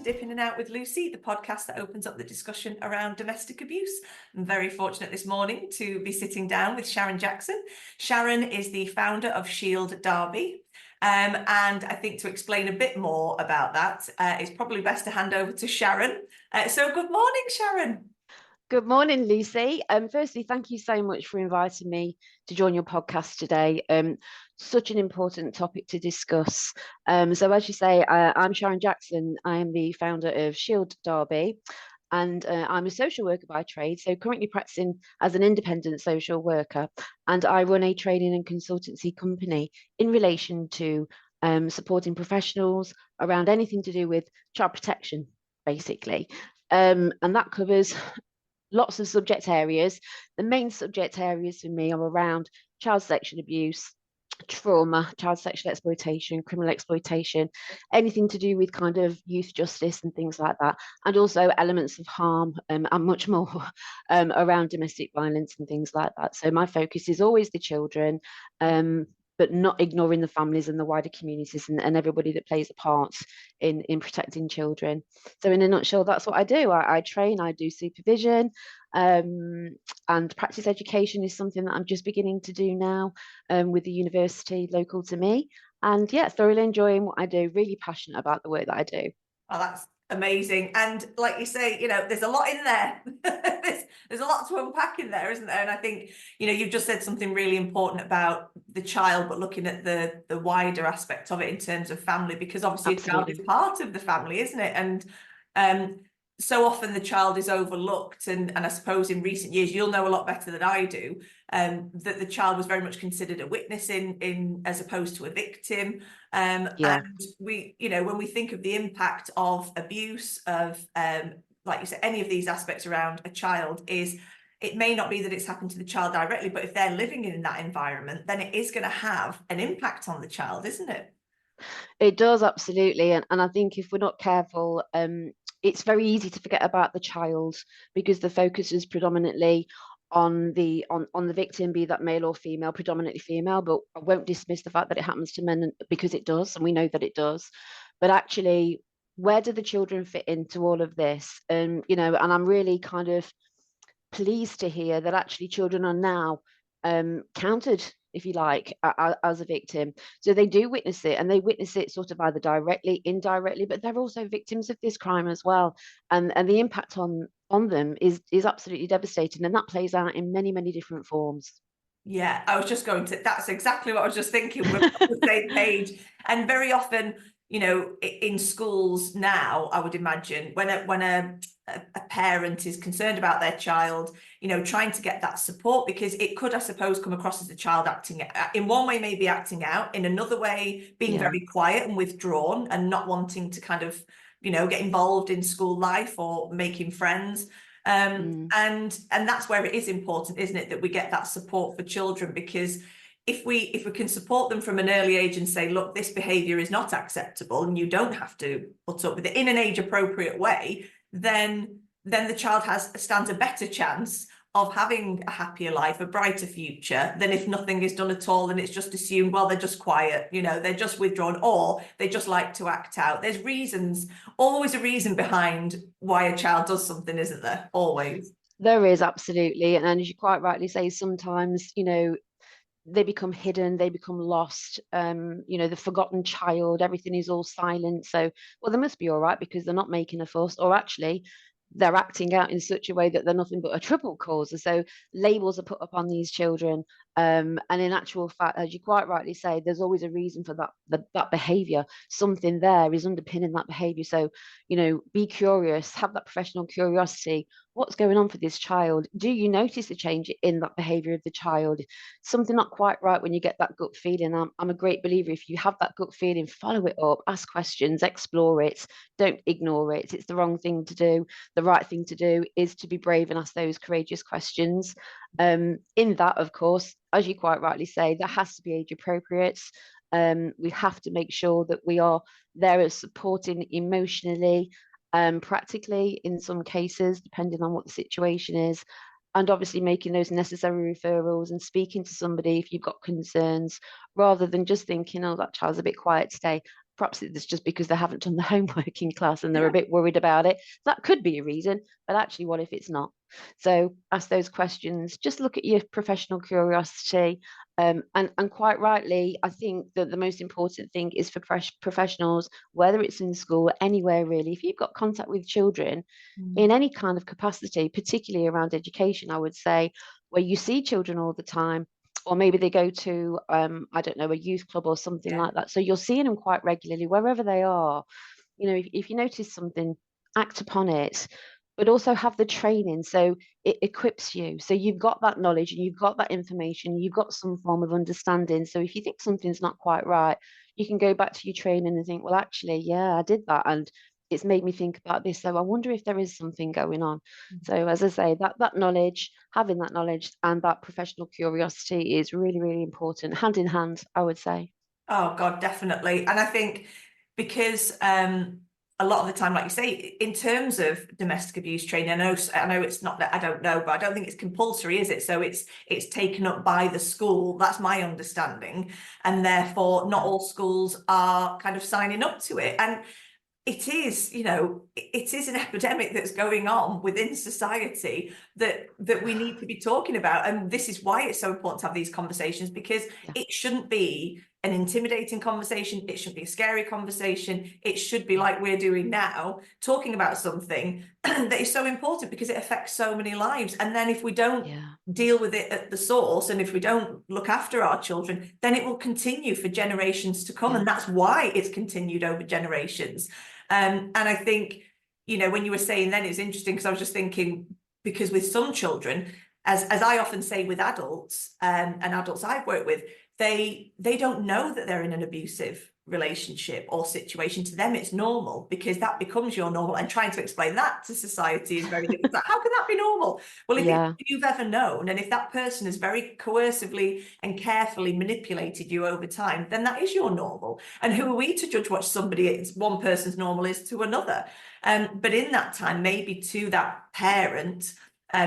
Dip In and Out with Lucy, the podcast that opens up the discussion around domestic abuse. I'm very fortunate this morning to be sitting down with Sharon Jackson. Sharon is the founder of Shield Derby. And I think to explain a bit more about that, it's probably best to hand over to Sharon. So good morning, Sharon. Good morning, Lucy. Firstly, thank you so much for inviting me to join your podcast today. Such an important topic to discuss. So as you say, I'm Sharon Jackson. I am the founder of Shield Derby, and I'm a social worker by trade, so currently practicing as an independent social worker, and I run a training and consultancy company in relation to supporting professionals around anything to do with child protection, basically. And that covers lots of subject areas. The main subject areas for me are around child sexual abuse, trauma, child sexual exploitation, criminal exploitation, anything to do with kind of youth justice and things like that, and also elements of harm and much more around domestic violence and things like that. So my focus is always the children, but not ignoring the families and the wider communities and everybody that plays a part in protecting children. So in a nutshell, that's what I do. I train, I do supervision, and practice education is something that I'm just beginning to do now with the university local to me. And yeah, thoroughly enjoying what I do, really passionate about the work that I do. Oh, that's amazing. And like you say, there's a lot in there. there's a lot to unpack in there, isn't there? And I think, you've just said something really important about the child, but looking at the wider aspect of it in terms of family, because obviously Absolutely. a child is part of the family, isn't it? And so often the child is overlooked. And I suppose in recent years, you'll know a lot better than I do, that the child was very much considered a witness in as opposed to a victim. Yeah. And we, when we think of the impact of abuse, of like you said, any of these aspects around a child, is it may not be that it's happened to the child directly, but if they're living in that environment, then it is going to have an impact on the child, isn't it? It does, absolutely. And I think if we're not careful, it's very easy to forget about the child because the focus is predominantly on the victim, be that male or female, predominantly female. But I won't dismiss the fact that it happens to men because it does, and we know that it does. But actually, where do the children fit into all of this? And and I'm really kind of pleased to hear that actually children are now counted, if you like, as a victim. So they do witness it, and they witness it sort of either directly, indirectly, but they're also victims of this crime as well. And the impact on them is absolutely devastating, and that plays out in many, many different forms. Yeah, I was just that's exactly what I was just thinking. We're on the same page. And very often, in schools now, I would imagine when a parent is concerned about their child, trying to get that support, because it could, I suppose, come across as the child acting in one way, maybe acting out, in another way, being very quiet and withdrawn and not wanting to kind of, get involved in school life or making friends. And that's where it is important, isn't it, that we get that support for children, because if we can support them from an early age and say, look, this behavior is not acceptable and you don't have to put up with it in an age appropriate way, then the child stands a better chance of having a happier life, a brighter future, than if nothing is done at all and it's just assumed, well, they're just quiet, they're just withdrawn, or they just like to act out. There's reasons, always a reason behind why a child does something, isn't there? Always. There is, absolutely. And as you quite rightly say, sometimes, they become hidden, they become lost, the forgotten child, everything is all silent. So, well, they must be all right because they're not making a fuss, or actually they're acting out in such a way that they're nothing but a trouble causer. So labels are put upon these children. And in actual fact, as you quite rightly say, there's always a reason for that behavior. Something there is underpinning that behavior. So, be curious, have that professional curiosity. What's going on for this child? Do you notice a change in that behavior of the child? Something not quite right when you get that gut feeling. I'm a great believer. If you have that gut feeling, follow it up, ask questions, explore it. Don't ignore it. It's the wrong thing to do. The right thing to do is to be brave and ask those courageous questions. In that, of course, as you quite rightly say, there has to be age appropriate. We have to make sure that we are there as supporting emotionally, practically in some cases, depending on what the situation is, and obviously making those necessary referrals and speaking to somebody if you've got concerns, rather than just thinking, oh, that child's a bit quiet today. perhaps it's just because they haven't done the homework in class and they're a bit worried about it. That could be a reason, but actually, what if it's not? So ask those questions, just look at your professional curiosity. And quite rightly, I think that the most important thing is for professionals, whether it's in school, anywhere really, if you've got contact with children in any kind of capacity, particularly around education, I would say, where you see children all the time, or maybe they go to, I don't know, a youth club or something like that. So you're seeing them quite regularly, wherever they are. You know, if you notice something, act upon it, but also have the training so it equips you. So you've got that knowledge and you've got that information, you've got some form of understanding. So if you think something's not quite right, you can go back to your training and think, well, actually, yeah, I did that. And it's made me think about this. So I wonder if there is something going on. So as I say, that knowledge, having that knowledge and that professional curiosity is really, really important, hand in hand, I would say. Oh God, definitely. And I think because a lot of the time, like you say, in terms of domestic abuse training, I know it's not that, I don't know, but I don't think it's compulsory, is it? So it's taken up by the school. That's my understanding. And therefore not all schools are kind of signing up to it. And it is, you know, it is an epidemic that's going on within society that we need to be talking about. And this is why it's so important to have these conversations, because it shouldn't be an intimidating conversation. It shouldn't be a scary conversation. It should be like we're doing now, talking about something that is so important because it affects so many lives. And then if we don't deal with it at the source, and if we don't look after our children, then it will continue for generations to come. And that's why it's continued over generations. And I think, you know, when you were saying then, it's interesting because I was just thinking, because with some children, as I often say with adults, and adults I've worked with, they don't know that they're in an abusive relationship or situation. To them, it's normal because that becomes your normal. And trying to explain that to society is very difficult. How can that be normal? Well, if you've ever known, and if that person has very coercively and carefully manipulated you over time, then that is your normal. And who are we to judge what one person's normal is to another? But in that time, maybe to that parent,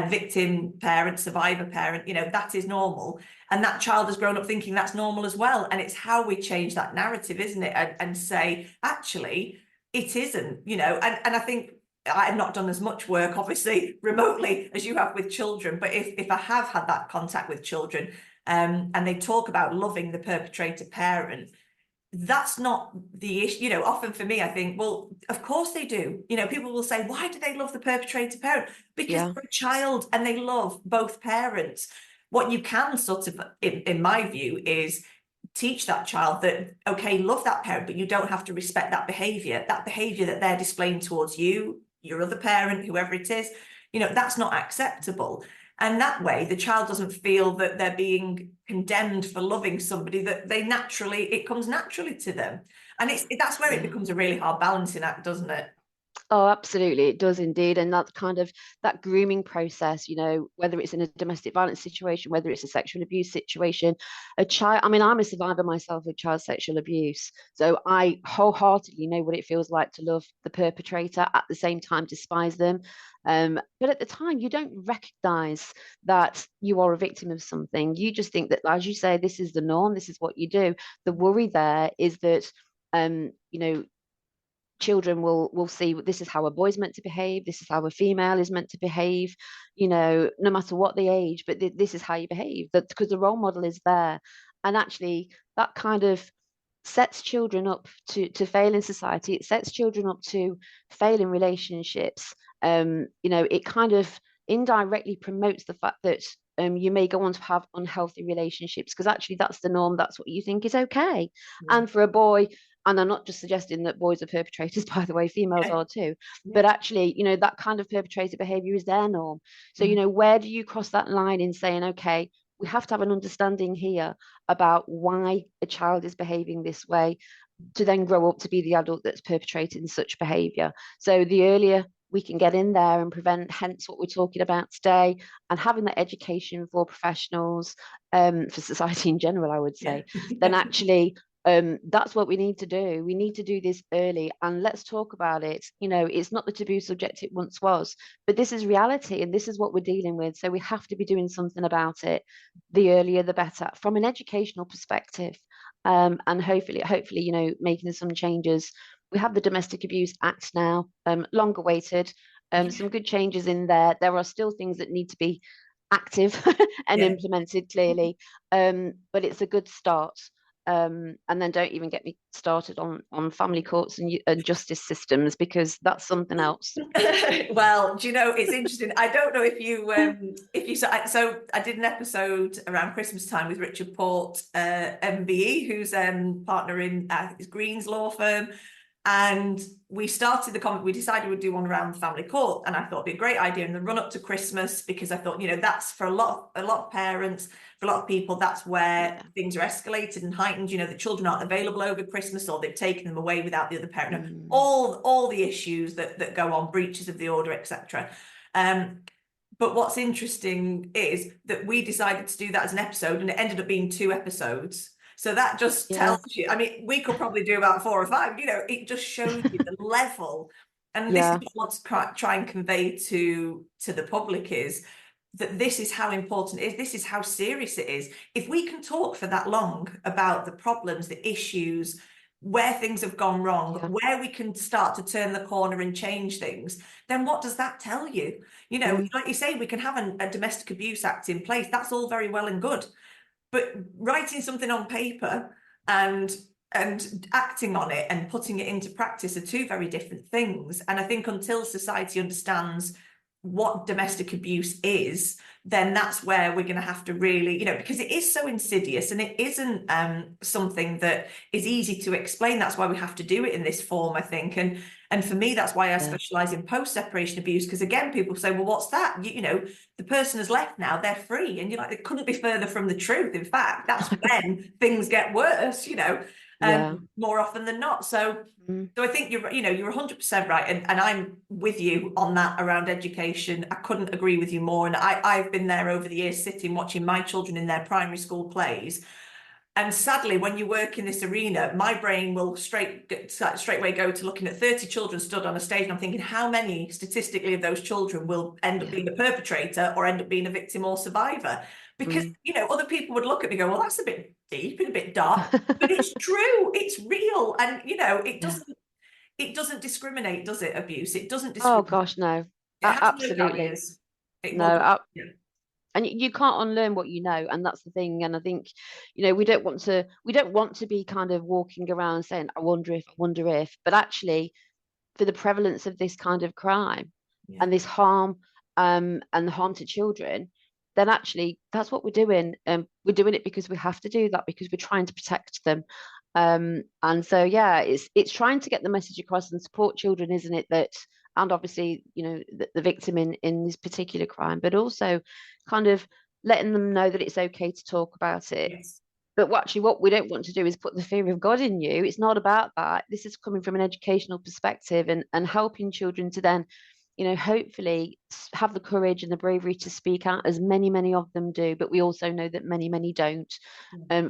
victim parent, survivor parent, you know, that is normal. And that child has grown up thinking that's normal as well. And it's how we change that narrative, isn't it? And say, actually, it isn't, you know, and I think I've not done as much work, obviously, remotely as you have with children. But if I have had that contact with children, and they talk about loving the perpetrator parent, that's not the issue. You know, often for me, I think, well, of course they do. You know, people will say, why do they love the perpetrator parent? Because they're a child and they love both parents. What you can sort of, in my view, is teach that child that, okay, love that parent, but you don't have to respect that behavior that they're displaying towards you, your other parent, whoever it is, you know, that's not acceptable. And that way, the child doesn't feel that they're being condemned for loving somebody that it comes naturally to them. And that's where it becomes a really hard balancing act, doesn't it? Oh, absolutely. It does indeed. And that's kind of that grooming process, you know, whether it's in a domestic violence situation, whether it's a sexual abuse situation, I mean, I'm a survivor myself of child sexual abuse. So I wholeheartedly know what it feels like to love the perpetrator, at the same time despise them. But at the time, you don't recognize that you are a victim of something. You just think that, as you say, this is the norm, this is what you do. The worry there is that, you know, children will see this is how a boy's meant to behave, this is how a female is meant to behave, you know, no matter what the age, but this is how you behave, that because the role model is there. And actually that kind of sets children up to fail in society. It sets children up to fail in relationships. You know, it kind of indirectly promotes the fact that you may go on to have unhealthy relationships because actually that's the norm, that's what you think is okay. And for a boy, and I'm not just suggesting that boys are perpetrators, by the way, females are too, but actually, you know, that kind of perpetrator behavior is their norm. So, you know, where do you cross that line in saying, okay, we have to have an understanding here about why a child is behaving this way to then grow up to be the adult that's perpetrating such behavior. So the earlier we can get in there and prevent, hence what we're talking about today, and having that education for professionals, for society in general, I would say, then actually that's what we need to do. We need to do this early, and let's talk about it. You know, it's not the taboo subject it once was, but this is reality and this is what we're dealing with. So we have to be doing something about it. The earlier, the better from an educational perspective. And hopefully, you know, making some changes. We have the Domestic Abuse Act now, long awaited. Some good changes in there. There are still things that need to be active and Yeah. implemented clearly, but it's a good start. And then don't even get me started on family courts and justice systems, because that's something else. Well, do you know, it's interesting. I don't know if you saw, so I did an episode around Christmas time with Richard Port, MBE, who's partner in his Green's law firm. And we started the comment, we decided we'd do one around the family court. And I thought it'd be a great idea in the run up to Christmas, because I thought, you know, that's for a lot of parents, for a lot of people, that's where Yeah. things are escalated and heightened. You know, the children aren't available over Christmas, or they've taken them away without the other parent. Mm. All the issues that go on, breaches of the order, etc. But what's interesting is that we decided to do that as an episode, and it ended up being 2 episodes. So that just Yeah. tells you, I mean, we could probably do about 4 or 5, you know, it just shows you the level. And this is Yeah. what I want to try and convey to the public, is that this is how important it is. This is how serious it is. If we can talk for that long about the problems, the issues, where things have gone wrong, Yeah. where we can start to turn the corner and change things, then what does that tell you? You know, like you say, we can have a Domestic Abuse Act in place. That's all very well and good. But writing something on paper and acting on it and putting it into practice are 2 very different things. And I think until society understands what domestic abuse is, then that's where we're going to have to really, you know, because it is so insidious and it isn't something that is easy to explain. That's why we have to do it in this form, I think. And for me, that's why I specialize in post-separation abuse, because again, people say, well, what's that? You know, the person has left now, they're free. And you're like, it couldn't be further from the truth. In fact, that's when things get worse, you know, Yeah. more often than not. So Mm. I think you're 100% right. And I'm with you on that around education. I couldn't agree with you more. And I've been there over the years, sitting, watching my children in their primary school plays. And sadly, when you work in this arena, my brain will straightway go to looking at 30 children stood on a stage. And I'm thinking, how many statistically of those children will end up being a perpetrator or end up being a victim or survivor? Because, you know, other people would look at me and go, well, that's a bit deep and a bit dark, but it's true, it's real. And, you know, Yeah. it doesn't discriminate, does it? Abuse, it doesn't Oh discriminate. gosh, no. It has no Absolutely. barriers. It No, will just, yeah. and you can't unlearn what you know, and that's the thing. And I think, you know, we don't want to be kind of walking around saying, I wonder if, but actually, for the prevalence of this kind of crime Yeah. and this harm, and the harm to children, then actually that's what we're doing. We're doing it because we have to do that, because we're trying to protect them. And so yeah, it's trying to get the message across and support children, isn't it? That, and obviously, you know, the victim in this particular crime, but also kind of letting them know that it's okay to talk about it. Yes. But actually, what we don't want to do is put the fear of God in you. It's not about that. This is coming from an educational perspective, and helping children to then, you know, hopefully have the courage and the bravery to speak out, as many of them do. But we also know that many don't,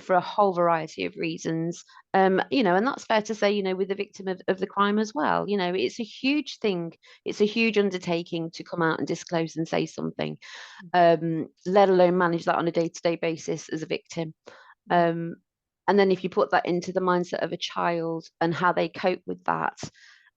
for a whole variety of reasons. You know, and that's fair to say, you know, with the victim of the crime as well. You know, it's a huge thing. It's a huge undertaking to come out and disclose and say something, let alone manage that on a day-to-day basis as a victim. Um, and then if you put that into the mindset of a child and how they cope with that,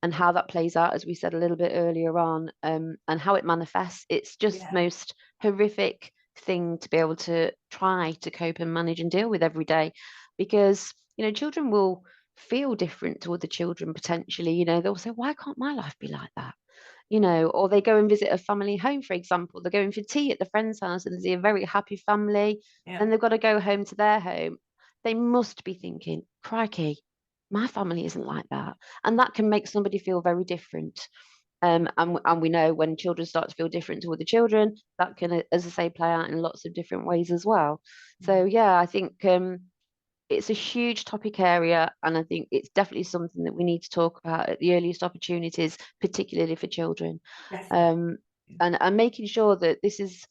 and how that plays out, as we said a little bit earlier on, and how it manifests, it's just Yeah. most horrific thing to be able to try to cope and manage and deal with every day. Because, you know, children will feel different to other children potentially. You know, they'll say, why can't my life be like that? You know, or they go and visit a family home, for example. They're going for tea at the friend's house and they see a very happy family, Yeah. then they've got to go home to their home. They must be thinking, crikey, my family isn't like that. And that can make somebody feel very different. And we know when children start to feel different to other children, that can, as I say, play out in lots of different ways as well. So yeah, I think, it's a huge topic area, and I think it's definitely something that we need to talk about at the earliest opportunities, particularly for children. Definitely. Um, and making sure that this is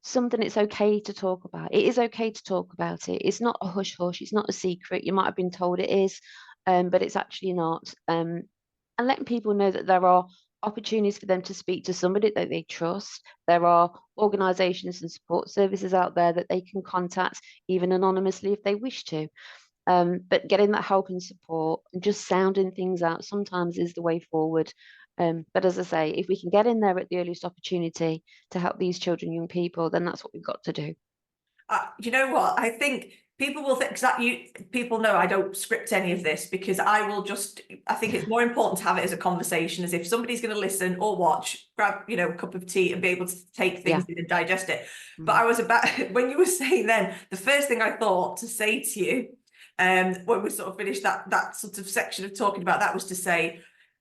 something it's okay to talk about. It is okay to talk about it. It's not a hush hush. It's not a secret. You might have been told it is, but it's actually not. And letting people know that there are opportunities for them to speak to somebody that they trust. There are organisations and support services out there that they can contact, even anonymously if they wish to. But getting that help and support and just sounding things out sometimes is the way forward. But as I say, if we can get in there at the earliest opportunity to help these children, young people, then that's what we've got to do. You know what? I think people will think that people know I don't script any of this, because I think it's more important to have it as a conversation, as if somebody's going to listen or watch, grab, a cup of tea and be able to take things in and digest it. But I was when you were saying then, the first thing I thought to say to you, when we sort of finished that sort of section of talking about that, was to say,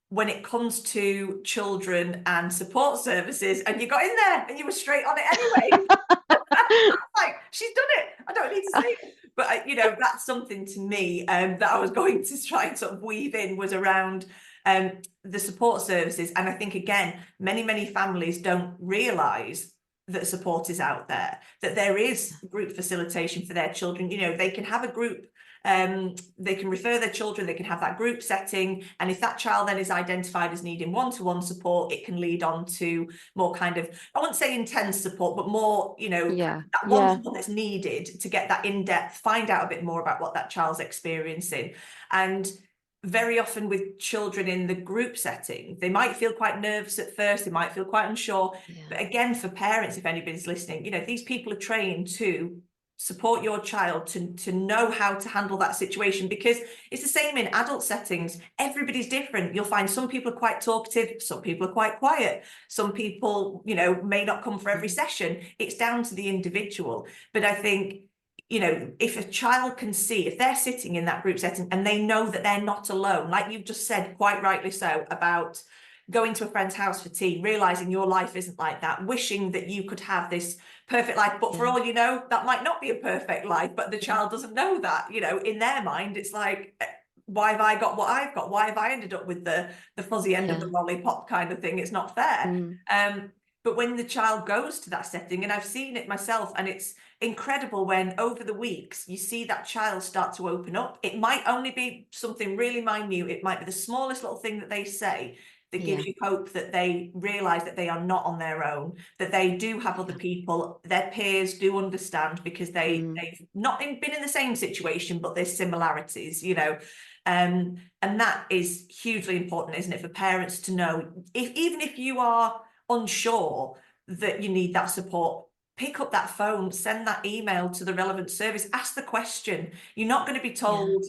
when it comes to children and support services, and you got in there and you were straight on it anyway. Like, she's done it. I don't need to say it. But that's something to me that I was going to try and sort of weave in, was around the support services. And I think, again, many families don't realise that support is out there, that there is group facilitation for their children. They can have a group, they can refer their children, they can have that group setting, and if that child then is identified as needing one-to-one support, it can lead on to more kind of, I wouldn't say intense support, but more, that one-to-one that's needed to get that in-depth, find out a bit more about what that child's experiencing. And very often with children in the group setting, they might feel quite nervous at first, they might feel quite unsure. But again, for parents, if anybody's listening, these people are trained to support your child to know how to handle that situation, because it's the same in adult settings. Everybody's different. You'll find some people are quite talkative, some people are quite quiet, some people may not come for every session. It's down to the individual. But I think if a child can see, if they're sitting in that group setting and they know that they're not alone, like you've just said quite rightly so, about going to a friend's house for tea, realizing your life isn't like that, wishing that you could have this perfect life, but for all you know, that might not be a perfect life. But the child doesn't know that. In their mind, it's like, why have I got what I've got? Why have I ended up with the fuzzy end of the lollipop kind of thing? It's not fair. But when the child goes to that setting, and I've seen it myself, and it's incredible when over the weeks you see that child start to open up. It might only be something really minute. It might be the smallest little thing that they say that gives you hope, that they realize that they are not on their own, that they do have other people, their peers do understand, because they've not been in the same situation, but there's similarities, and that is hugely important, isn't it, for parents to know, even if you are unsure that you need that support, pick up that phone, send that email to the relevant service, ask the question. You're not going to be told,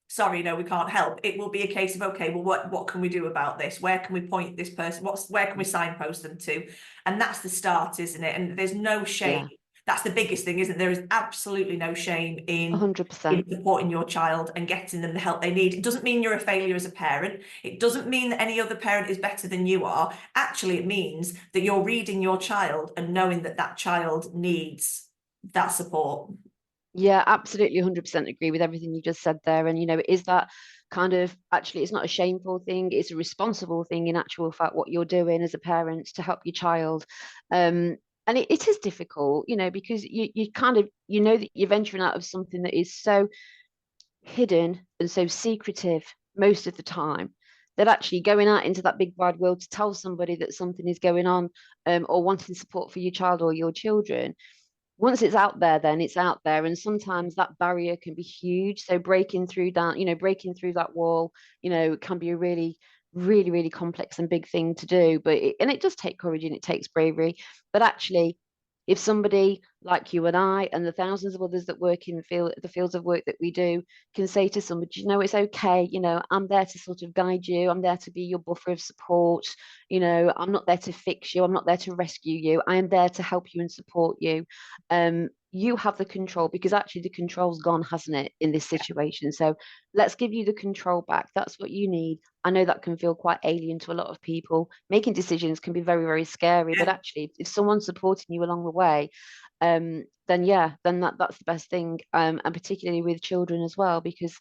sorry, no, we can't help. It will be a case of, okay, well, what can we do about this? Where can we point this person? Where can we signpost them to? And that's the start, isn't it? And there's no shame. That's the biggest thing, isn't it? There is absolutely no shame in 100%. supporting your child and getting them the help they need. It doesn't mean you're a failure as a parent. It doesn't mean that any other parent is better than you are. Actually, it means that you're reading your child and knowing that that child needs that support. Yeah, absolutely 100% agree with everything you just said there. And, it is that kind of, actually, it's not a shameful thing. It's a responsible thing, in actual fact, what you're doing as a parent to help your child. And it is difficult, because you kind of, that you're venturing out of something that is so hidden and so secretive most of the time, that actually going out into that big wide world to tell somebody that something is going on, or wanting support for your child or your children, once it's out there, then it's out there. And sometimes that barrier can be huge. So breaking through that wall, can be a really, really, really complex and big thing to do. But it does take courage and it takes bravery. But actually, if somebody like you and I and the thousands of others that work in the fields of work that we do can say to somebody, it's okay, I'm there to sort of guide you, I'm there to be your buffer of support, I'm not there to fix you, I'm not there to rescue you, I am there to help you and support you. You have the control, because actually the control's gone, hasn't it, in this situation? So let's give you the control back. That's what you need. I know that can feel quite alien to a lot of people. Making decisions can be very, very scary, but actually, if someone's supporting you along the way, then that's the best thing, and particularly with children as well, because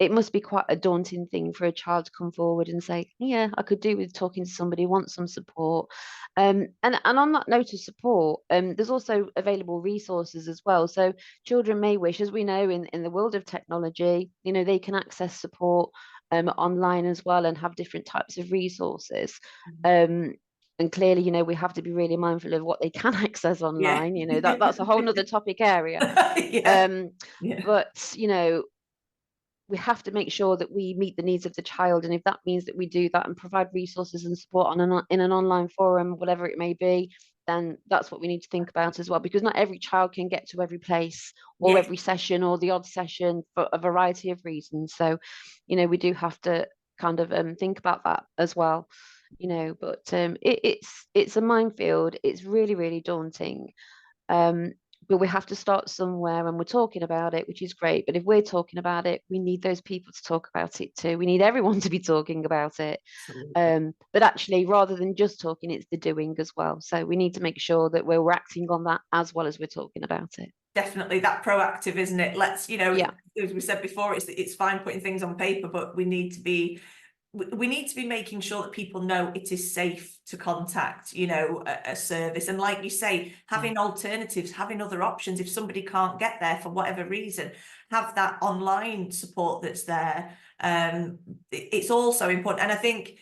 it must be quite a daunting thing for a child to come forward and say, yeah, I could do with talking to somebody, want some support. And on that note of support, there's also available resources as well. So children may wish, as we know in the world of technology, they can access support online as well, and have different types of resources. And clearly, we have to be really mindful of what they can access online. That's a whole nother topic area. But we have to make sure that we meet the needs of the child. And if that means that we do that and provide resources and support in an online forum, whatever it may be, then that's what we need to think about as well, because not every child can get to every place or Yes. every session or the odd session for a variety of reasons. So, we do have to kind of think about that as well, but it's a minefield. It's really, really daunting. Um, but we have to start somewhere, and we're talking about it, which is great. But if we're talking about it, we need those people to talk about it too. We need everyone to be talking about it. Absolutely. But actually, rather than just talking, it's the doing as well. So we need to make sure that we're acting on that as well as we're talking about it. Definitely that proactive, isn't it? Let's, Yeah, as we said before, it's fine putting things on paper, but we need to be making sure that people know it is safe to contact, a service. And like you say, having alternatives, having other options. If somebody can't get there for whatever reason, have that online support that's there. It's also important. And I think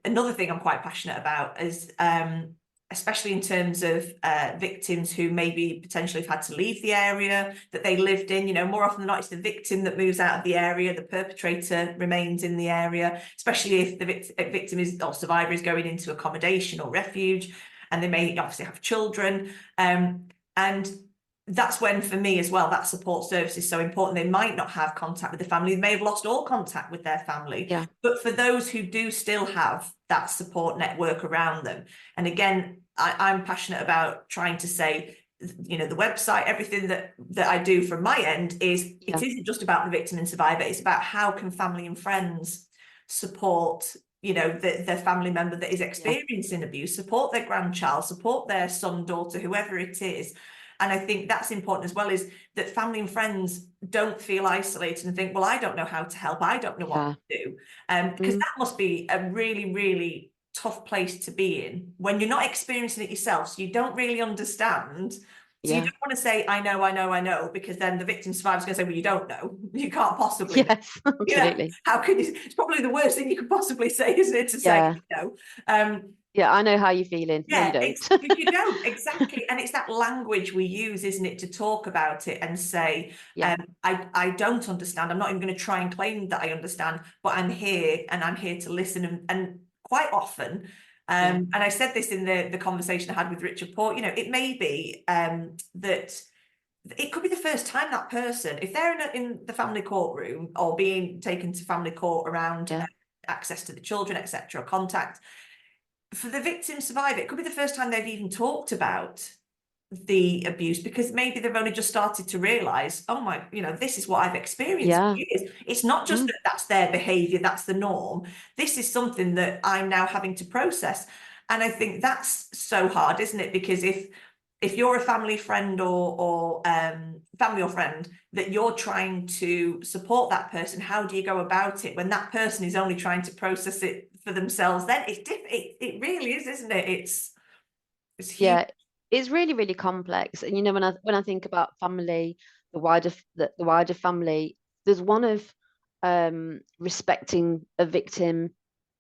another thing I'm quite passionate about is, especially in terms of victims who maybe potentially have had to leave the area that they lived in. More often than not, it's the victim that moves out of the area, the perpetrator remains in the area, especially if the victim or survivor is going into accommodation or refuge, and they may obviously have children. And that's when, for me as well, that support service is so important. They might not have contact with the family. They may have lost all contact with their family. yeah, But for those who do still have that support network around them, and again, I'm passionate about trying to say, the website, everything that I do from my end is, yeah, it isn't just about the victim and survivor. It's about how can family and friends support, their family member that is yeah, experiencing abuse, support their grandchild, support their son, daughter, whoever it is. And I think that's important as well, is that family and friends don't feel isolated and think, well, I don't know how to help, I don't know what yeah. to do. Because that must be a really, really tough place to be in when you're not experiencing it yourself, so you don't really understand. So you Yeah. don't want to say, I know, because then the victim survivor's going to say, well, you don't know. You can't possibly know. Yes, absolutely. How can you? It's probably the worst thing you could possibly say, isn't it, to say, Yeah. Yeah, I know how you're feeling. No, you yeah, don't. you don't, exactly. And it's that language we use, isn't it, to talk about it and say, Yeah, I don't understand. I'm not even going to try and claim that I understand, but I'm here and I'm here to listen. And quite often, yeah, and I said this in the conversation I had with Richard Port, it may be that it could be the first time that person, if they're in the family courtroom or being taken to family court around yeah, access to the children, etc., contact, for the victim survivor, it could be the first time they've even talked about the abuse, because maybe they've only just started to realize, oh my, this is what I've experienced for yeah, years. It's not just that that's their behavior, that's the norm. This is something that I'm now having to process. And I think that's so hard, isn't it? Because if you're a family friend or family or friend that you're trying to support that person, how do you go about it when that person is only trying to process it for themselves? Then it's different. It really is, isn't it? It's huge. yeah. It's really, really complex. And when I think about family, the wider family, there's one of respecting a victim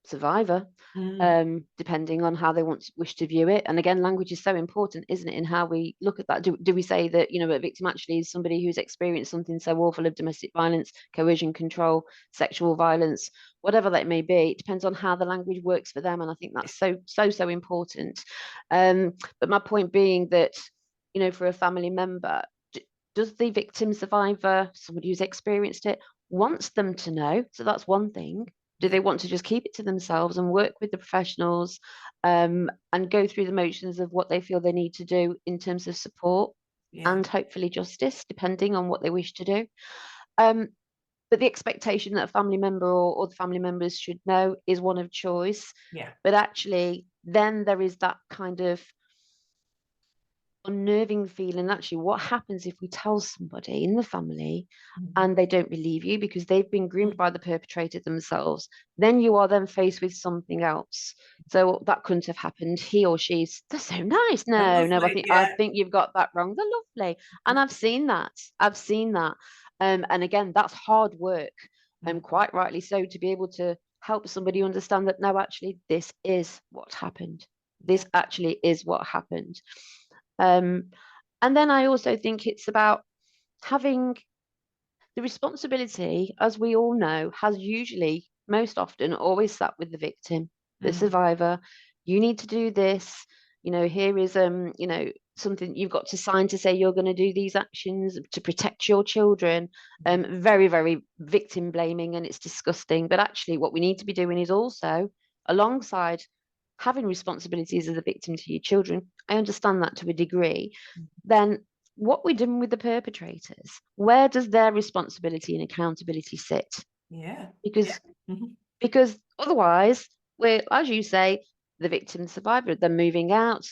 survivor, Mm, depending on how they wish to view it. And again, language is so important, isn't it, in how we look at that? Do we say that, a victim actually is somebody who's experienced something so awful of domestic violence, coercion, control, sexual violence, whatever that may be? It depends on how the language works for them. And I think that's so important. But my point being that, for a family member, does the victim survivor, somebody who's experienced it, wants them to know? So that's one thing. Do yeah, they want to just keep it to themselves and work with the professionals, and go through the motions of what they feel they need to do in terms of support yeah, and hopefully justice, depending on what they wish to do? Um, but the expectation that a family member or the family members should know is one of choice. yeah, But actually, then there is that kind of unnerving feeling. Actually, what happens if we tell somebody in the family mm, and they don't believe you because they've been groomed by the perpetrator themselves? Then you are then faced with something else. So that couldn't have happened. He or she's, they're so nice. they're No, I lovely, think I yeah, think you've got that wrong. They're lovely. And I've seen that. I've seen that. And again, that's hard work. mm, Quite rightly so, to be able to help somebody understand that no, actually, this is what happened. yeah, This actually is what happened. Um, and then I also think it's about having the responsibility, as we all know, has usually, most often, always sat with the victim, the survivor. You need to do this. Here is something you've got to sign to say you're going to do these actions to protect your children. Very, very victim blaming, and it's disgusting. But actually, what we need to be doing is also, alongside having responsibilities as a victim to your children, I understand that to a degree, then what we're doing with the perpetrators, where does their responsibility and accountability sit? Yeah. Because Yeah. because otherwise, we're, as you say, the victim, survivor, they're moving out.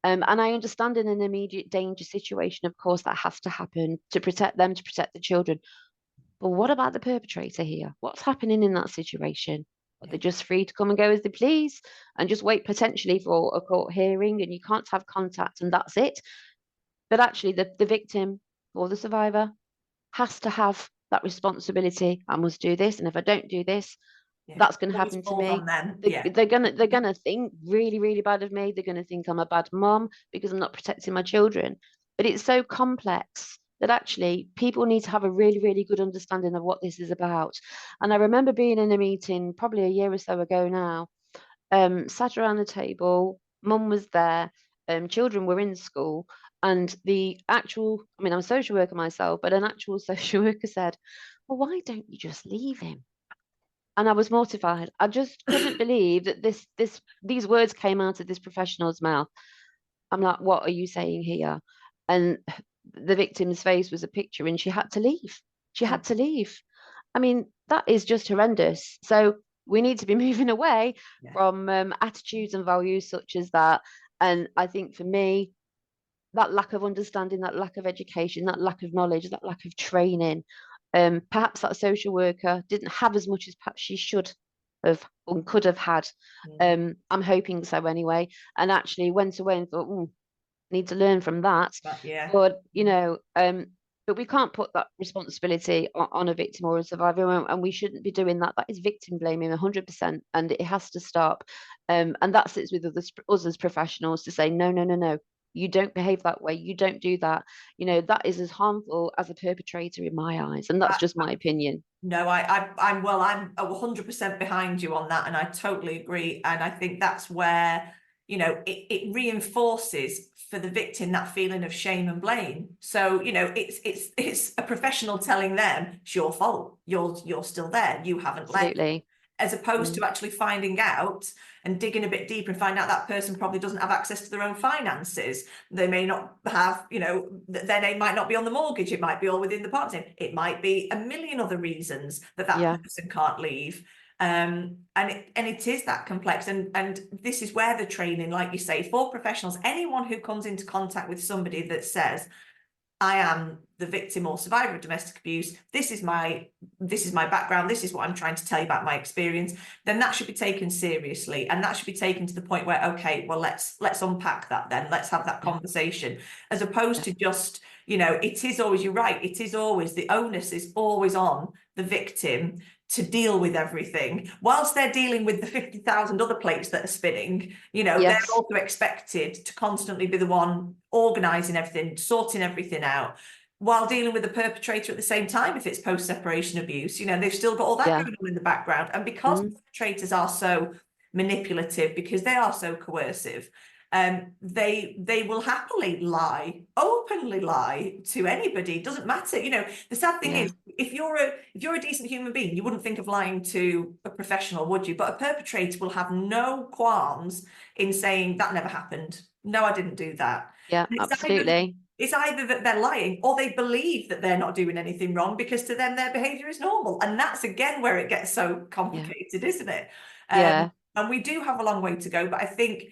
And I understand in an immediate danger situation, of course, that has to happen to protect them, to protect the children. But what about the perpetrator here? What's happening in that situation? Are they just free to come and go as they please and just wait potentially for a court hearing, and you can't have contact and that's it? But actually, the victim or the survivor has to have that responsibility. I must do this, and if I don't do this, Yeah. that's going to Always happen to falls me. on them. They, Yeah. they're gonna think really, really bad of me. They're gonna think I'm a bad mom because I'm not protecting my children. But it's so complex that actually people need to have a really, really good understanding of what this is about. And I remember being in a meeting probably a year or so ago now, sat around the table, mum was there, children were in school, and the actual, I mean, I'm a social worker myself, but an actual social worker said, well, why don't you just leave him? And I was mortified. I just couldn't believe that these words came out of this professional's mouth. I'm like, what are you saying here? And the victim's face was a picture, and she had to leave. She had to leave. I mean, that is just horrendous. So we need to be moving away from attitudes and values such as that. And I think for me, that lack of understanding, that lack of education, that lack of knowledge, that lack of training, perhaps that social worker didn't have as much as perhaps she should have or could have had. I'm hoping so anyway. And actually went away and thought, need to learn from that. Yeah. But but we can't put that responsibility on a victim or a survivor, and we shouldn't be doing that. That is victim blaming 100%, and it has to stop. And that sits with us as professionals to say, no, no, no, no. You don't behave that way. You don't do that. That is as harmful as a perpetrator in my eyes, and that's just my opinion. No, I'm 100% behind you on that, and I totally agree. And I think that's where, it reinforces for the victim that feeling of shame and blame. So, it's a professional telling them it's your fault. You're still there. You haven't left. Absolutely. As opposed to actually finding out and digging a bit deeper and find out that person probably doesn't have access to their own finances. They may not have, their name might not be on the mortgage. It might be all within the partnership. It might be a million other reasons that person can't leave. And it is that complex. And this is where the training, like you say, for professionals, anyone who comes into contact with somebody that says, I am the victim or survivor of domestic abuse, this is my background, this is what I'm trying to tell you about my experience, then that should be taken seriously, and that should be taken to the point where, okay, well, let's unpack that then, let's have that conversation, as opposed to just, it is always, you're right, it is always, the onus is always on the victim to deal with everything, whilst they're dealing with the 50,000 other plates that are spinning. They're also expected to constantly be the one organising everything, sorting everything out, while dealing with the perpetrator at the same time. If it's post-separation abuse, they've still got all that going on in the background. And because perpetrators are so manipulative, because they are so coercive, they will happily openly lie to anybody. It doesn't matter. The sad thing is, if you're a decent human being, you wouldn't think of lying to a professional, would you? But a perpetrator will have no qualms in saying that never happened. No, I didn't do that. Yeah, absolutely. It's either that they're lying or they believe that they're not doing anything wrong, because to them their behavior is normal. And that's again where it gets so complicated, isn't it? And we do have a long way to go, but I think,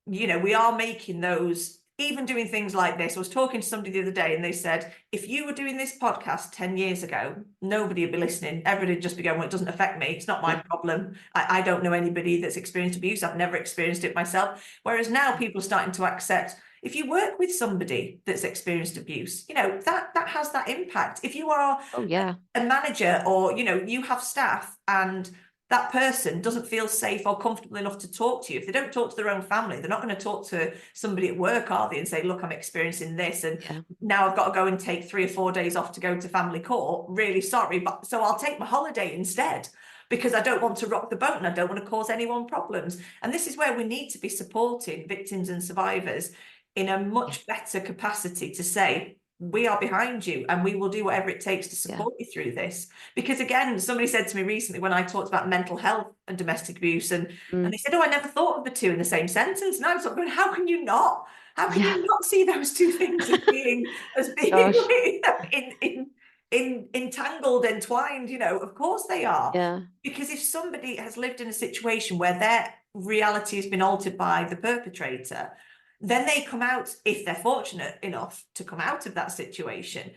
we are making those, even doing things like this. I was talking to somebody the other day and they said, if you were doing this podcast 10 years ago, nobody would be listening. Everybody would just be going, well, it doesn't affect me. It's not my problem. I don't know anybody that's experienced abuse. I've never experienced it myself. Whereas now people are starting to accept, if you work with somebody that's experienced abuse, that has that impact. If you are a manager, or, you have staff and that person doesn't feel safe or comfortable enough to talk to you. If they don't talk to their own family, they're not going to talk to somebody at work, are they, and say, look, I'm experiencing this, and now I've got to go and take 3 or 4 days off to go to family court. Really sorry, but so I'll take my holiday instead, because I don't want to rock the boat and I don't want to cause anyone problems. And this is where we need to be supporting victims and survivors in a much better capacity to say, we are behind you and we will do whatever it takes to support you through this. Because again, somebody said to me recently when I talked about mental health and domestic abuse, and they said, oh, I never thought of the two in the same sentence. And I was sort of going, how can you not? How can you not see those two things as being entangled, entwined? You know, of course they are. Because if somebody has lived in a situation where their reality has been altered by the perpetrator, then they come out, if they're fortunate enough to come out of that situation,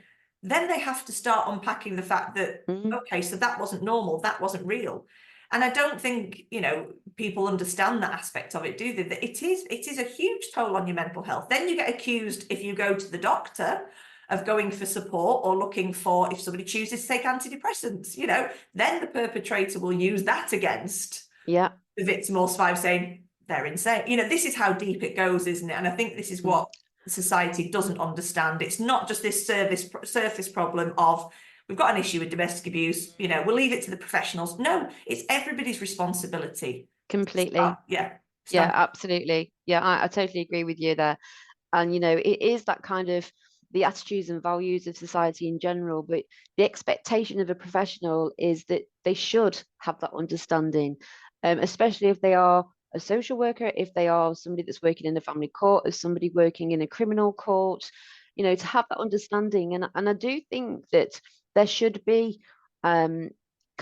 then they have to start unpacking the fact that, okay, so that wasn't normal, that wasn't real. And I don't think, you know, people understand that aspect of it, do they? That it is a huge toll on your mental health. Then you get accused, if you go to the doctor, of going for support or looking for, if somebody chooses to take antidepressants, you know, then the perpetrator will use that against the victim or survivor, saying, they're insane. You know, this is how deep it goes, isn't it? And I think this is what society doesn't understand. It's not just this surface problem of, we've got an issue with domestic abuse, you know, we'll leave it to the professionals. No, it's everybody's responsibility. Completely. Absolutely. I totally agree with you there. And, you know, it is that kind of the attitudes and values of society in general, but the expectation of a professional is that they should have that understanding, especially if they are a social worker, if they are somebody that's working in the family court, as somebody working in a criminal court, you know, to have that understanding. And I do think that there should be kind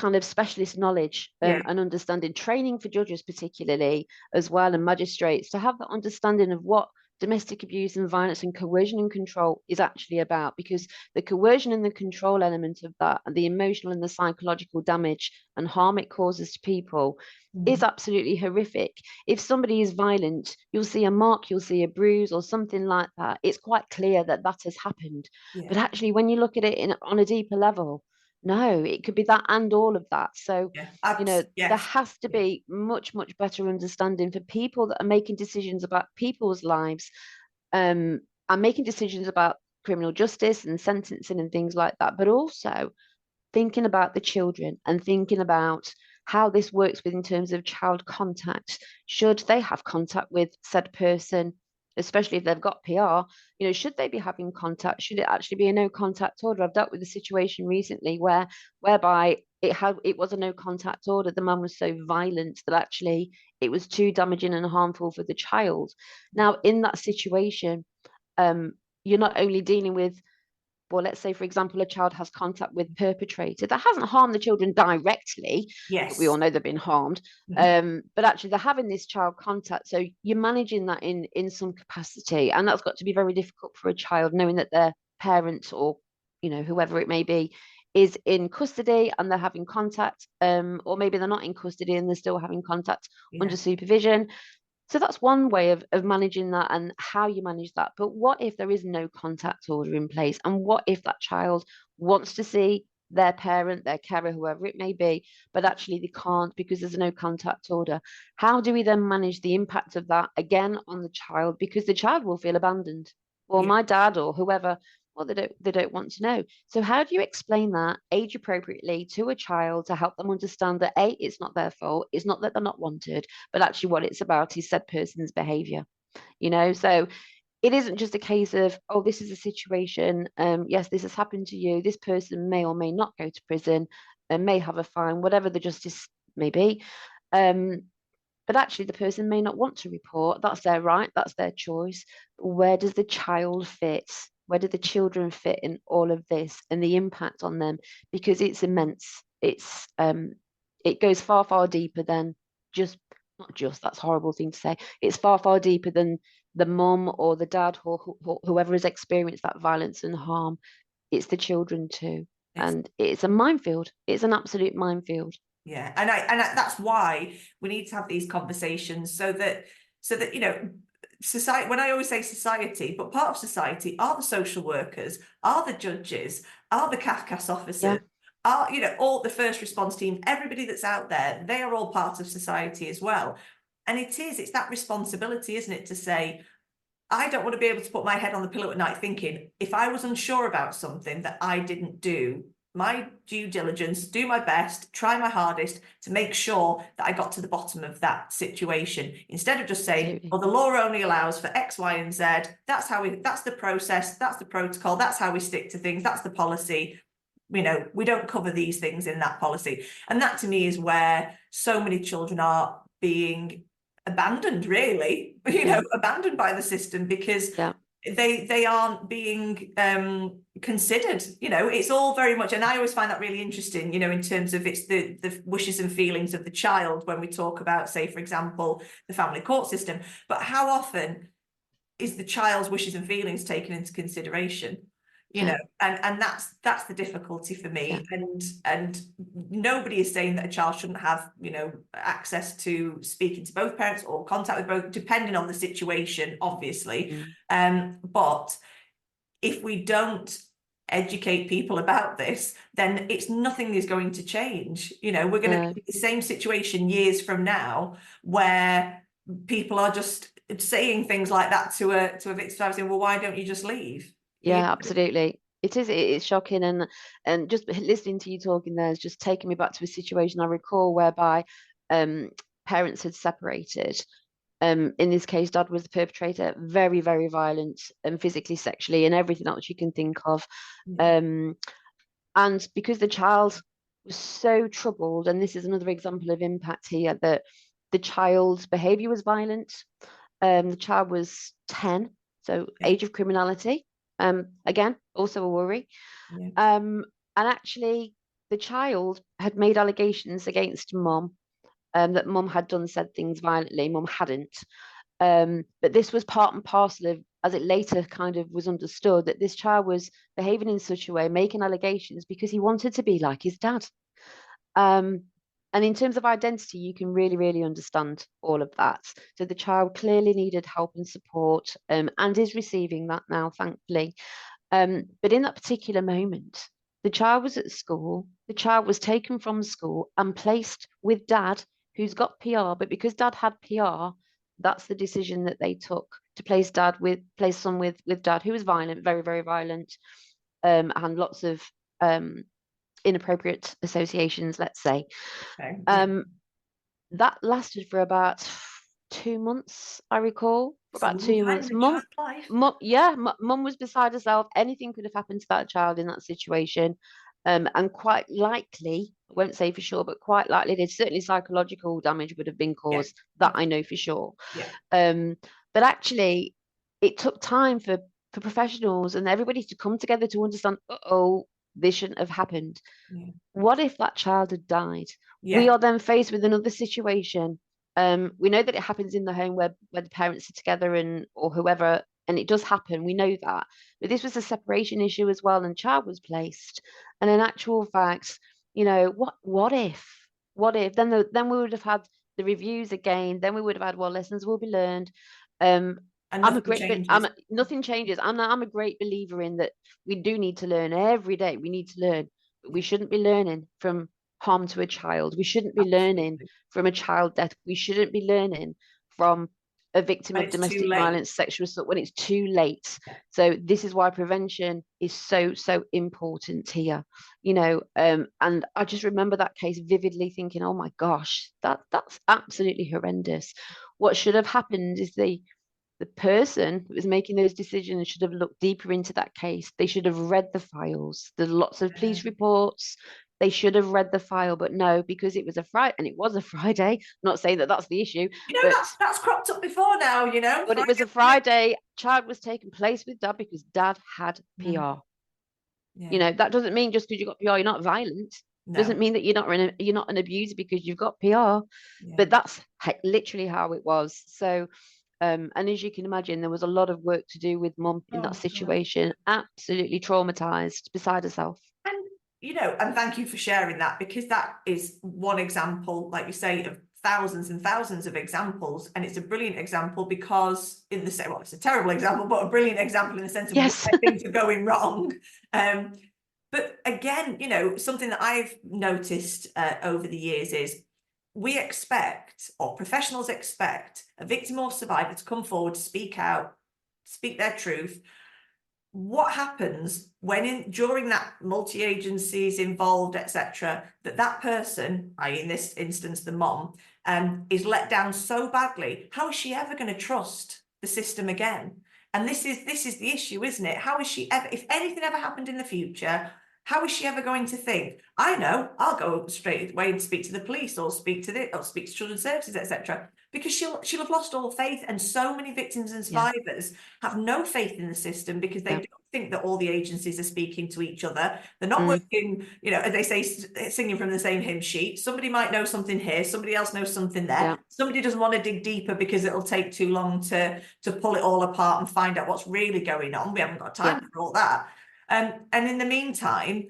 of specialist knowledge and understanding, training for judges particularly as well, and magistrates, to have that understanding of what domestic abuse and violence and coercion and control is actually about, because the coercion and the control element of that, and the emotional and the psychological damage and harm it causes to people is absolutely horrific. If somebody is violent, you'll see a mark, you'll see a bruise or something like that. It's quite clear that that has happened. But actually, when you look at it on a deeper level, no, it could be that and all of that. So, you know, there has to be much, much better understanding for people that are making decisions about people's lives, and making decisions about criminal justice and sentencing and things like that, but also thinking about the children and thinking about how this works in terms of child contact. Should they have contact with said person, especially if they've got PR, you know, should they be having contact? Should it actually be a no contact order? I've dealt with a situation recently whereby it was a no contact order. The mum was so violent that actually it was too damaging and harmful for the child. Now, in that situation, you're not only dealing with, well, let's say, for example, a child has contact with perpetrator that hasn't harmed the children directly, but we all know they've been harmed. But actually, they're having this child contact, so you're managing that in some capacity, and that's got to be very difficult for a child, knowing that their parent, or you know, whoever it may be, is in custody and they're having contact, or maybe they're not in custody and they're still having contact under supervision. So that's one way of managing that and how you manage that. But what if there is no contact order in place? And what if that child wants to see their parent, their carer, whoever it may be, but actually they can't because there's no contact order? How do we then manage the impact of that again on the child? Because the child will feel abandoned. Well, my dad or whoever, well, they don't want to know. So how do you explain that age appropriately to a child to help them understand that A, it's not their fault, it's not that they're not wanted, but actually what it's about is said person's behavior, you know? So it isn't just a case of, oh, this is a situation, yes, this has happened to you, this person may or may not go to prison and may have a fine, whatever the justice may be. But actually the person may not want to report. That's their right, that's their choice. Where does the child fit? Where do the children fit in all of this and the impact on them? Because it's immense. It's it goes far, far deeper than just, not just, that's a horrible thing to say. It's far, far deeper than the mum or the dad or whoever has experienced that violence and harm. It's the children too. And it's a minefield. It's an absolute minefield. Yeah, and that's why we need to have these conversations so that you know, society, when I always say society, but part of society are the social workers, are the judges, are the CAFCAS officers, you know, all the first response team, everybody that's out there, they are all part of society as well. And it's that responsibility, isn't it, to say, I don't want to be able to put my head on the pillow at night thinking, if I was unsure about something, that I didn't do my due diligence, do my best, try my hardest to make sure that I got to the bottom of that situation, instead of just saying, Absolutely. well, the law only allows for X, Y, and Z. That's the process, that's the protocol, that's how we stick to things, that's the policy. You know, we don't cover these things in that policy. And that to me is where so many children are being abandoned, really, you know, abandoned by the system, because they aren't being considered. You know, it's all very much, and I always find that really interesting, you know, in terms of it's the wishes and feelings of the child when we talk about, say, for example, the family court system. But how often is the child's wishes and feelings taken into consideration? You know, and that's the difficulty for me. And nobody is saying that a child shouldn't have, you know, access to speaking to both parents or contact with both, depending on the situation, obviously. But if we don't educate people about this, then nothing is going to change. You know, we're going to be in the same situation years from now, where people are just saying things like that to a victim, saying, well, why don't you just leave? Yeah, absolutely. It's shocking, and just listening to you talking there is just taking me back to a situation I recall whereby parents had separated. In this case, dad was the perpetrator, very, very violent and physically, sexually, and everything else you can think of. And because the child was so troubled, and this is another example of impact here, that the child's behavior was violent. The child was 10, so age of criminality. Again, also a worry. And actually, the child had made allegations against mum, that mum had done said things violently. Mum hadn't. But this was part and parcel of, as it later kind of was understood, that this child was behaving in such a way, making allegations because he wanted to be like his dad. And in terms of identity, you can really, really understand all of that. So the child clearly needed help and support, and is receiving that now, thankfully. But in that particular moment, the child was at school, the child was taken from school and placed with dad, who's got PR, but because dad had PR, that's the decision that they took, to place son with dad, who was violent, very, very violent, and lots of inappropriate associations, let's say. That lasted for about 2 months, I recall. For about 2 months. Mum was beside herself. Anything could have happened to that child in that situation. And quite likely, I won't say for sure, but quite likely, there's certainly psychological damage would have been caused. That I know for sure. But actually, it took time for professionals and everybody to come together to understand, this shouldn't have happened. What if that child had died? We are then faced with another situation. We know that it happens in the home where the parents are together or whoever, and it does happen. We know that. But this was a separation issue as well, and child was placed. And in actual fact, you know, what if? Then we would have had the reviews again. Then we would have had, well, lessons will be learned. And nothing changes. I'm a great believer in that we do need to learn every day. We need to learn, but we shouldn't be learning from harm to a child. We shouldn't be learning from a child death. We shouldn't be learning from a victim of domestic violence, sexual assault, when it's too late. So this is why prevention is so, so important here, you know. And I just remember that case vividly, thinking, oh my gosh, that's absolutely horrendous. What should have happened is the person that was making those decisions should have looked deeper into that case. They should have read the files. There's lots of police reports. They should have read the file, but no, because it was a Friday, and it was a Friday. Not saying that that's the issue. You know, that's cropped up before now, you know. But it was a Friday. Child was taken place with dad because dad had PR. You know, that doesn't mean just because you've got PR, you're not violent. Doesn't mean that you're not an abuser because you've got PR. But that's literally how it was. So, and as you can imagine, there was a lot of work to do with mum in that situation. Absolutely traumatized, beside herself. And you know, and thank you for sharing that, because that is one example, like you say, of thousands and thousands of examples. And it's a brilliant example because it's a terrible example, but a brilliant example in the sense of where things are going wrong. But again, you know, something that I've noticed over the years is we expect, or professionals expect, a victim or survivor to come forward, speak out, speak their truth. What happens when during that multi-agencies involved, etc., that person, i.e. in this instance the mom, is let down so badly? How is she ever going to trust the system again? And this is the issue, isn't it? How is she ever, if anything ever happened in the future, how is she ever going to think, I know, I'll go straight away and speak to the police, or speak to children's services, etc.? Because she'll have lost all faith. And so many victims and survivors have no faith in the system because they don't think that all the agencies are speaking to each other. They're not working, you know, as they say, singing from the same hymn sheet. Somebody might know something here, somebody else knows something there. Somebody doesn't want to dig deeper because it'll take too long to pull it all apart and find out what's really going on. We haven't got time for all that. And in the meantime,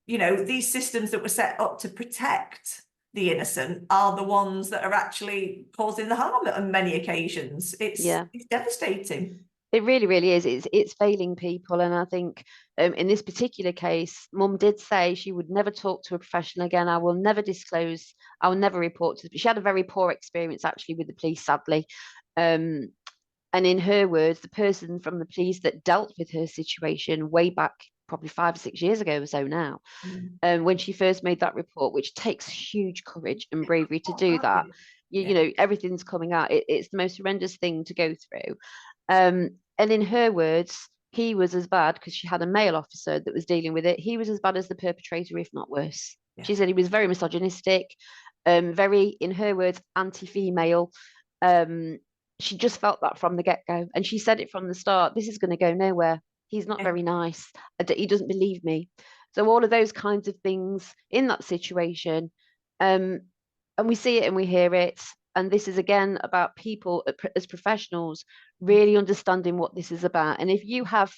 you know, these systems that were set up to protect the innocent are the ones that are actually causing the harm on many occasions. It's devastating. It really, really is. It's failing people. And I think in this particular case, Mum did say she would never talk to a professional again. I will never disclose. I will never report to. But she had a very poor experience actually with the police, sadly. And in her words, the person from the police that dealt with her situation way back, probably 5 or 6 years ago or so now, when she first made that report, which takes huge courage and bravery to do that, you know, everything's coming out. It's the most horrendous thing to go through. And in her words, he was as bad, because she had a male officer that was dealing with it. He was as bad as the perpetrator, if not worse. She said he was very misogynistic, very, in her words, anti-female. She just felt that from the get-go. And she said it from the start, this is going to go nowhere. He's not very nice. He doesn't believe me. So all of those kinds of things in that situation. And we see it and we hear it. And this is, again, about people as professionals really understanding what this is about. And if you have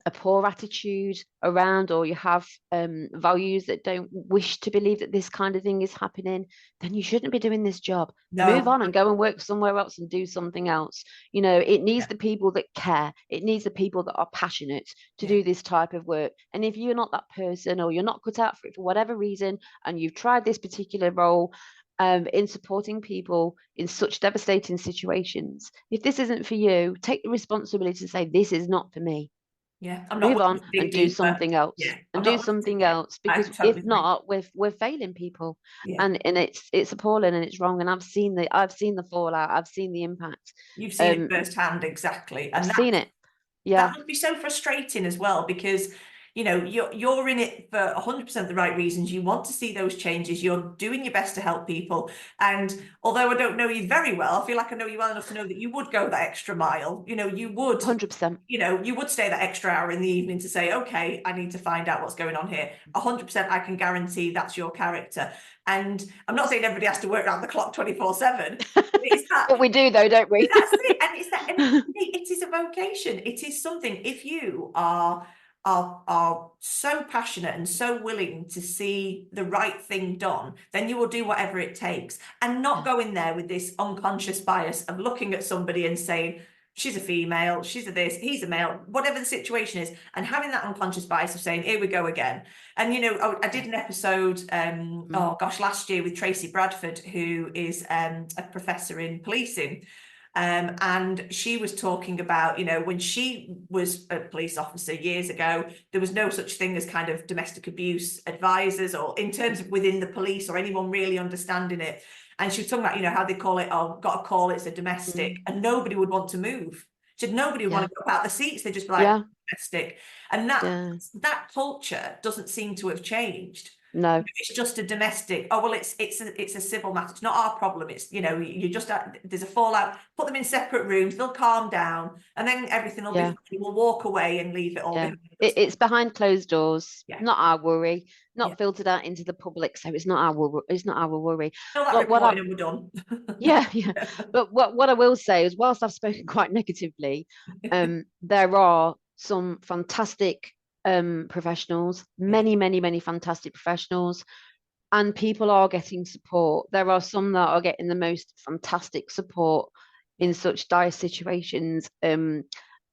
a poor attitude around, or you have values that don't wish to believe that this kind of thing is happening, then you shouldn't be doing this job. Move on and go and work somewhere else and do something else. You know, it needs the people that care. It needs the people that are passionate to do this type of work. And if you're not that person, or you're not cut out for it for whatever reason, and you've tried this particular role in supporting people in such devastating situations, if this isn't for you, take the responsibility to say, this is not for me. I'm not move on and do something else, because if not, we're failing people. And it's appalling, and it's wrong. And I've seen the fallout. I've seen the impact. You've seen it firsthand. Exactly. And I've seen it. That must be so frustrating as well, because you know, you're in it for 100% the right reasons. You want to see those changes. You're doing your best to help people. And although I don't know you very well, I feel like I know you well enough to know that you would go that extra mile. You know, you would 100%. You know, you would stay that extra hour in the evening to say, okay, I need to find out what's going on here. 100%, I can guarantee that's your character. And I'm not saying everybody has to work around the clock 24/7. But we do, though, don't we? That's it. And it's that. And it is a vocation. It is something. If you are so passionate and so willing to see the right thing done, then you will do whatever it takes, and not go in there with this unconscious bias of looking at somebody and saying, she's a female, she's a this, he's a male, whatever the situation is, and having that unconscious bias of saying, here we go again. And, you know, I did an episode, oh gosh, last year with Tracy Bradford, who is a professor in policing. And she was talking about, you know, when she was a police officer years ago, there was no such thing as kind of domestic abuse advisors, or in terms of within the police, or anyone really understanding it. And she was talking about, you know, how they call it, oh, got a call, it's a domestic, and nobody would want to move. She said nobody would want to go out the seats. They just be like, domestic. And that culture doesn't seem to have changed. No, it's just a domestic. Oh well, it's a civil matter. It's not our problem. It's, you know, you just there's a fallout. Put them in separate rooms. They'll calm down, and then everything will be fine. We'll walk away and leave it all behind. It's behind closed doors. Not our worry. Not filtered out into the public. So it's not our worry. It's not our worry. And we're done. But what I will say is, whilst I've spoken quite negatively, there are some fantastic professionals, many fantastic professionals, and people are getting support. There are some that are getting the most fantastic support in such dire situations.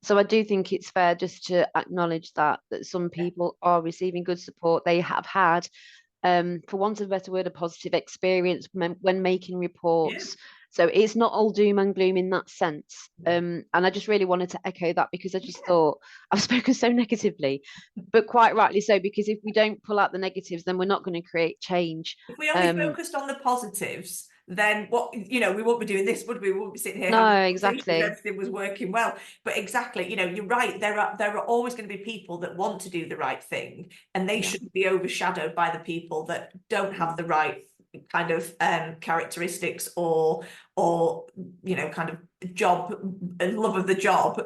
So I do think it's fair just to acknowledge that some Yeah. people are receiving good support. They have had, for want of a better word, a positive experience when making Yeah. reports. So it's not all doom and gloom in that sense. And I just really wanted to echo that, because I just thought I've spoken so negatively, but quite rightly so, because if we don't pull out the negatives, then we're not going to create change. If we only focused on the positives, then what, we won't be doing this, would we? We wouldn't be sitting here having No, a conversation if exactly. everything was working well. But exactly, you're right. There are always going to be people that want to do the right thing, and they Yeah. shouldn't be overshadowed by the people that don't have the right kind of characteristics or kind of job and love of the job.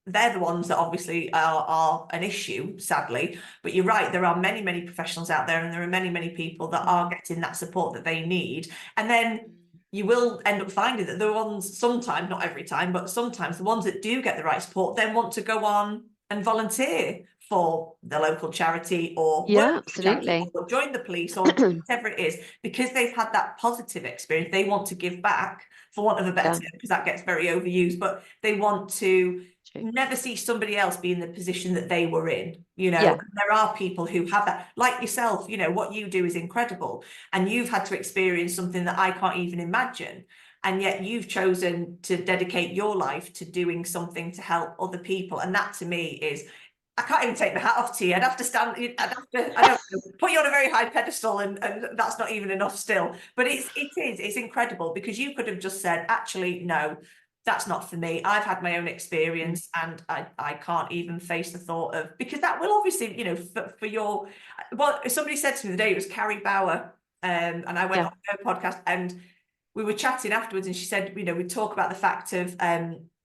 They're the ones that obviously are an issue, sadly. But you're right, there are many, many professionals out there, and there are many, many people that are getting that support that they need. And then you will end up finding that the ones, sometimes, not every time, but sometimes the ones that do get the right support then want to go on and volunteer for the local charity, or work Yeah, for the charity, absolutely. or join the police, or do whatever it is, because they've had that positive experience. They want to give back, for want of a better Yeah, term, because that gets very overused, but they want to true. never see somebody else be in the position that they were in. Yeah, There are people who have that, like yourself. What you do is incredible, and you've had to experience something that I can't even imagine, and yet you've chosen to dedicate your life to doing something to help other people. And that to me is, I can't even take my hat off to you. I'd have to stand, I'd have to, I don't know, put you on a very high pedestal, and that's not even enough still. But it's incredible, because you could have just said, actually, no, that's not for me. I've had my own experience, and I can't even face the thought of, because that will obviously, for your, well, somebody said to me the day, it was Carrie Bauer, and I went yeah, on her podcast, and we were chatting afterwards, and she said, we talk about the fact of,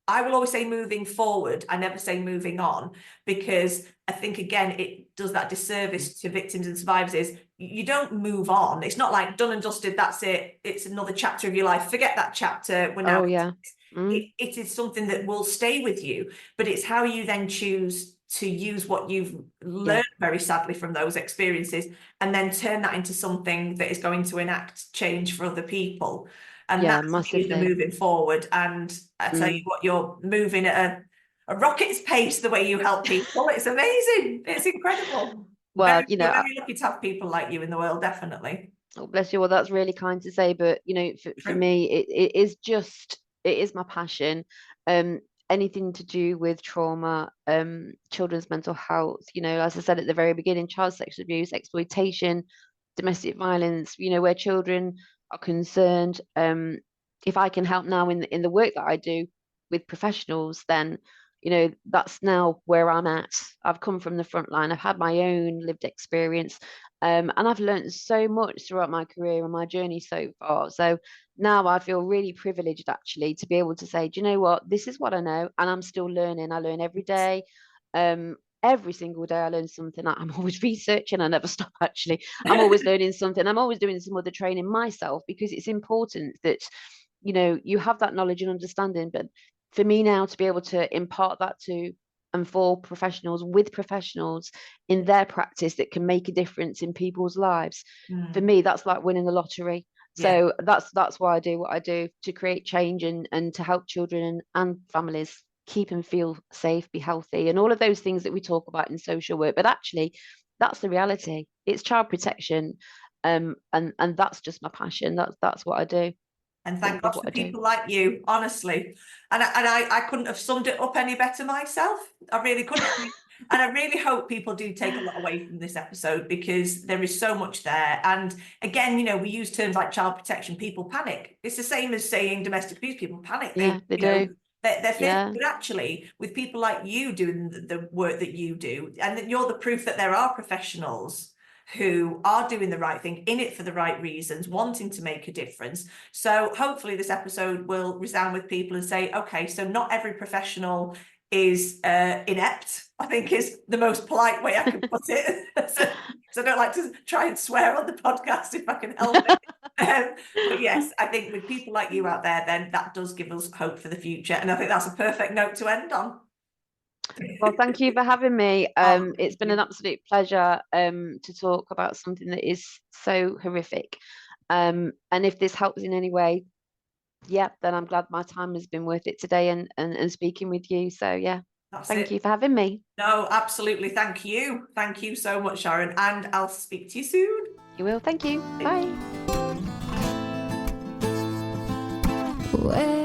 I will always say moving forward. I never say moving on, because I think, again, it does that disservice to victims and survivors. Is you don't move on. It's not like done and dusted. That's it. It's another chapter of your life. Forget that chapter. We're now. oh yeah. It is something that will stay with you, but it's how you then choose to use what you've Yeah, learned, very sadly, from those experiences, and then turn that into something that is going to enact change for other people. And yeah, that to me is the massively. moving forward. And I tell you what, you're moving at a rocket's pace the way you help people. It's amazing. It's incredible. Well, We're very lucky to have people like you in the world, definitely. oh, bless you. Well, that's really kind to say, but for True. me, it is my passion. Um, Anything to do with trauma, children's mental health, as I said at the very beginning, child sexual abuse, exploitation, domestic violence, where children are concerned. If I can help now in the work that I do with professionals, then that's now where I'm at. I've come from the front line. I've had my own lived experience, and I've learned so much throughout my career and my journey so far. So now I feel really privileged, actually, to be able to say, do you know what? This is what I know, and I'm still learning. I learn every day. Every single day I learn something. I'm always researching. I never stop, actually. I'm always learning something. I'm always doing some other training myself, because it's important that you have that knowledge and understanding. But for me now to be able to impart that to and for professionals, with professionals in their practice that can make a difference in people's lives, for Mm. me that's like winning the lottery. Yeah. So that's why I do what I do, to create change and to help children and families keep and feel safe, be healthy, and all of those things that we talk about in social work. But actually, that's the reality. It's child protection, and that's just my passion. That's what I do. And I thank God love what for I do. people like you, honestly. And I couldn't have summed it up any better myself. I really couldn't. And I really hope people do take a lot away from this episode, because there is so much there. And again, we use terms like child protection, people panic. It's the same as saying domestic abuse, people panic. Yeah, they do. They're fearful. Yeah, But actually, with people like you doing the work that you do, and that you're the proof that there are professionals who are doing the right thing, in it for the right reasons, wanting to make a difference. So hopefully this episode will resound with people and say, okay, so not every professional is inept, I think is the most polite way I can put it. So I don't like to try and swear on the podcast if I can help it. But yes, I think with people like you out there, then that does give us hope for the future. And I think that's a perfect note to end on. well, thank you for having me. Oh, It's thank been an you. absolute pleasure to talk about something that is so horrific. And if this helps in any way, yeah, then I'm glad my time has been worth it today and speaking with you. So yeah, That's thank it. you for having me. No, absolutely. Thank you. Thank you so much, Sharon. And I'll speak to you soon. You will. Thank you. Bye. Where